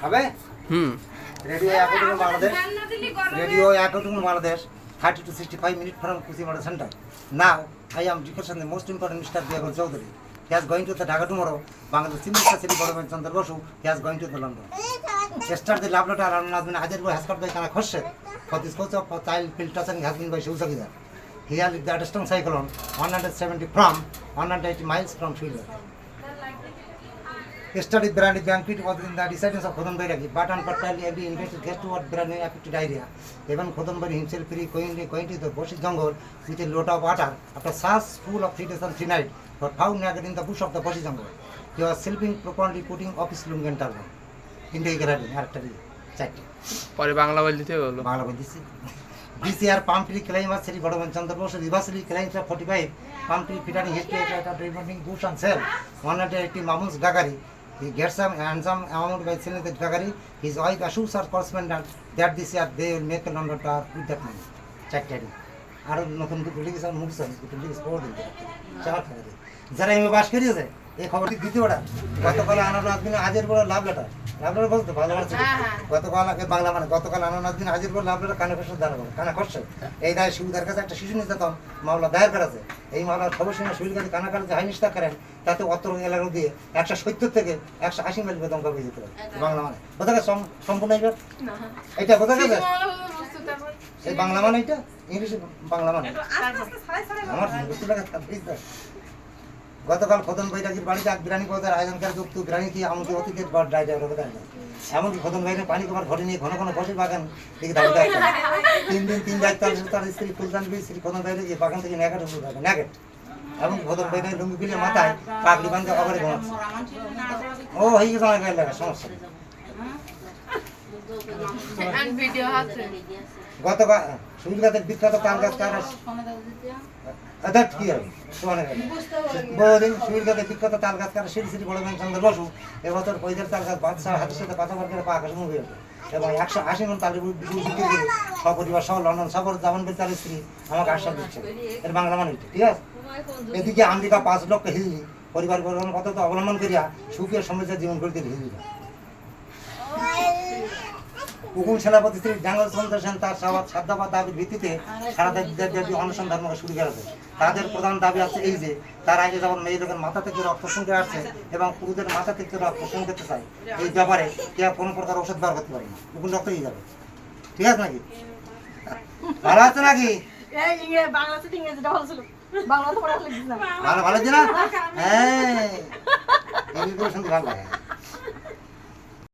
হবে radio according Bangladesh radio according Bangladesh 30 to 65 minutes from Kusimara Center. Now, I am discussing the most important Mr. Diego Chaudhary. He is going to the Dhaka tomorrow. Bangladesh Civil Society Government Chandra Basu. He is going to the London. Yesterday, the lab letter and Nazmin Hajarbo has got by Kana Khoshet for this course of child filters and has been by Shusagida. Here is the Adeston cyclone 170 from 180 miles from Sweden. Yesterday, Brandi banquet was in the residence of Khodonbari, but unfortunately, every invited guest was Brandi affected diarrhea. Even Khodonbari himself going to the bushy jungle with a lot of water. After such full of 3 days and 3 nights, got found naked in the bush of the bushy jungle. He was sleeping properly, putting off his lung and turban. India garden, artery, check. পরে বাংলা বলতে হলো বাংলা বলছি This year, palm tree climbers, Sri Godavan Chandra Basu, reversely climbs of 45, palm tree featuring history of removing bush and cell, 180 Mamuns Gagari. He gets some handsome amount by selling the Gagari. His wife assures her correspondent that this year they will make a London tour with that money. Check that. I don't know if you can move some, you can sport in there. যারা MA pass করিয়েছে এই খবরটি দিতে ওটা গতকাল আনারনাথ দিনে হাজির করে লাভ লেটার বলতে ভালো আছে গতকাল বাংলা মানে গতকাল আনারনাথ দিনে হাজির করে লাভ লেটার কানে খসে দাঁড়াবো কানে খসে এই দায় শিবুদার কাছে একটা শিশু নির্যাতন মামলা দায়ের করেছে এই মামলার খবর শুনে শরীর কাছে কানা কাছে হাই নিষ্ঠা করেন তাতে অত্র এলাকা দিয়ে 170 থেকে 180 মাইল বেতন কবে যেতে পারে বাংলা মানে বোঝা গেছে সম্পূর্ণ এইবার এটা বোঝা গেছে এই বাংলা মানে এটা ইংলিশে বাংলা মানে আমার বুঝতে লাগে গতকাল খোদন বৈরাগীর বাড়িতে এক বিরানি পদের আয়োজনকারী যুক্ত বিরানি কি আমাদের অতীতের ড্রাইভার হবে তাই এমনকি খোদন ভাইয়ের পানি কমার ঘরে নিয়ে ঘন ঘন বসে বাগান দিকে দাঁড়িয়ে আছে 3 দিন 3 রাত তার স্ত্রী ফুলদান বি শ্রী খোদন ভাইয়ের গিয়ে বাগান থেকে নেগাট শুরু থাকে নেগাট এবং খোদন ভাইয়ের লুঙ্গি গিলে মাথায় পাগড়ি বাঁধে অবরে ঘুমাচ্ছে ও হয়ে গেছে আমার গায়ে লাগা সমস্যা ভিডিও আছে গতকাল সুইলগাতের বিখ্যাত তাল গাছ কার আদাত কি হবে শোনা গেল বহুদিন সুইলগাতের বিখ্যাত তাল গাছ কার শ্রী শ্রী বড় চন্দ্র বসু এবছর পয়দের তাল গাছ বাদশাহ হাতের সাথে কথা বলতে পা আকাশ মুখ হয়েছে এবং 180 মন তালের বিক্রি করে সপরিবার সহ লন্ডন সফর যাবেন বলে তার স্ত্রী আমাকে আশ্বাস দিচ্ছে এর বাংলা মানে ঠিক আছে এদিকে আমেরিকা 5 লক্ষ হিজড়ি পরিবার পরিবার কত তো অবলম্বন করিয়া সুখের সমৃদ্ধ জীবন করতে হিজড়ি উকুন সেনাপতি শ্রী জাঙ্গল চন্দ্র সেন তার সাধ্যাবাদ দাবির ভিত্তিতে সারা দেশব্যাপী অনশন ধর্ম শুরু করেছে তাদের প্রধান দাবি আছে এই যে তারা আগে যেমন মেয়েদের মাথা থেকে রক্ত শুনতে আসছে এবং পুরুষদের মাথা থেকে রক্ত শুন করতে চায় এই ব্যাপারে কেউ কোনো প্রকার ওষুধ বার করতে পারে না উকুন রক্ত হয়ে যাবে ঠিক আছে নাকি ভালো আছে নাকি ভালো ভালো আছে না হ্যাঁ শুনতে ভালো লাগে